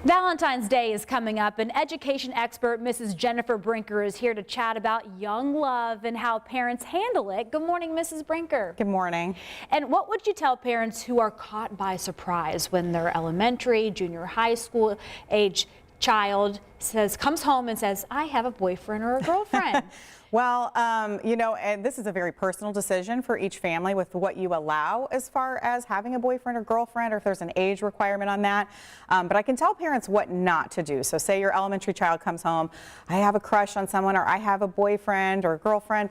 Valentine's Day is coming up, and education expert Mrs. Jennifer Brinker is here to chat about young love and how parents handle it. Good morning, Mrs. Brinker. Good morning. And what would you tell parents who are caught by surprise when their elementary, junior high school age child comes home and says, I have a boyfriend or a girlfriend? Well, and this is a very personal decision for each family with what you allow as far as having a boyfriend or girlfriend, or if there's an age requirement on that. But I can tell parents what not to do. So say your elementary child comes home, I have a crush on someone, or I have a boyfriend or girlfriend.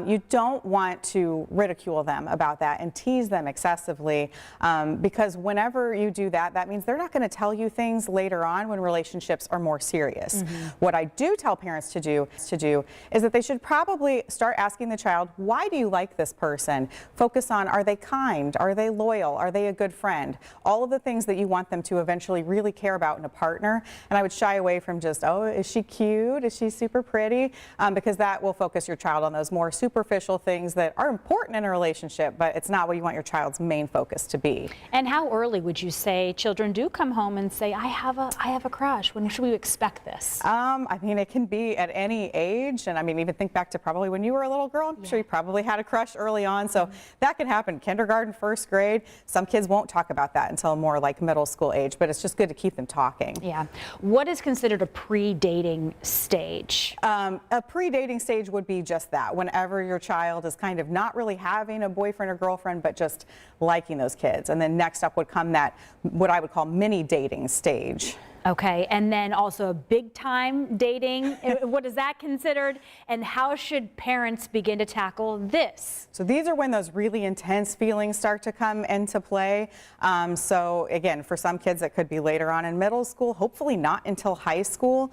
You don't want to ridicule them about that and tease them excessively, because whenever you do that, that means they're not going to tell you things later on when relationships are more serious. What I do tell parents to do is that they should probably start asking the child, why do you like this person? Focus on, are they kind? Are they loyal? Are they a good friend? All of the things that you want them to eventually really care about in a partner. And I would shy away from just, oh, is she cute? Is she super pretty? Because that will focus your child on those more superficial things that are important in a relationship, but it's not what you want your child's main focus to be. And how early would you say children do come home and say, I have a crush? When should we expect this? I mean, it can be at any age. And I mean, even think back to probably when you were a little girl. I'm sure you probably had a crush early on. So that can happen kindergarten, first grade. Some kids won't talk about that until more like middle school age, but it's just good to keep them talking. Yeah. What is considered a pre-dating stage? A pre-dating stage would be just that. Whenever your child is kind of not really having a boyfriend or girlfriend, but just liking those kids. And then next up would come that, what I would call mini dating stage. Okay, and then also big time dating. What is that considered, and how should parents begin to tackle this? So these are when those really intense feelings start to come into play. So again, for some kids it could be later on in middle school, hopefully not until high school,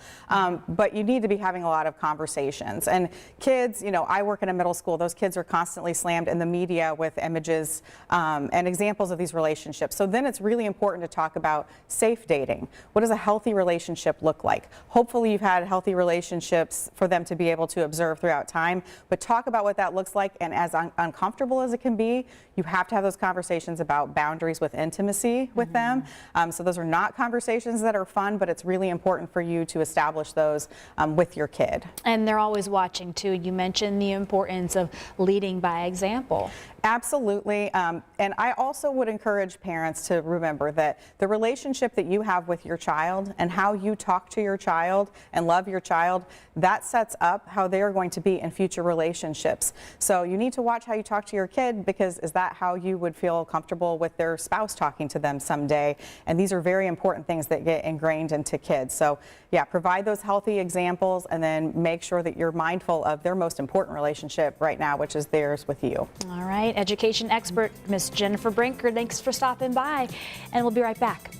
but you need to be having a lot of conversations. And kids, I work in a middle school, those kids are constantly slammed in the media with images and examples of these relationships. So then it's really important to talk about safe dating. What does a healthy relationship look like? Hopefully you've had healthy relationships for them to be able to observe throughout time, but talk about what that looks like. And as uncomfortable as it can be, you have to have those conversations about boundaries with intimacy with them. So those are not conversations that are fun, but it's really important for you to establish those with your kid. And they're always watching too. You mentioned the importance of leading by example. Absolutely. And I also would encourage parents to remember that the relationship that you have with your child and how you talk to your child and love your child, that sets up how they're going to be in future relationships. So you need to watch how you talk to your kid, because is that how you would feel comfortable with their spouse talking to them someday? And these are very important things that get ingrained into kids. So yeah, provide those healthy examples and then make sure that you're mindful of their most important relationship right now, which is theirs with you. All right, education expert Miss Jennifer Brinker, thanks for stopping by, and we'll be right back.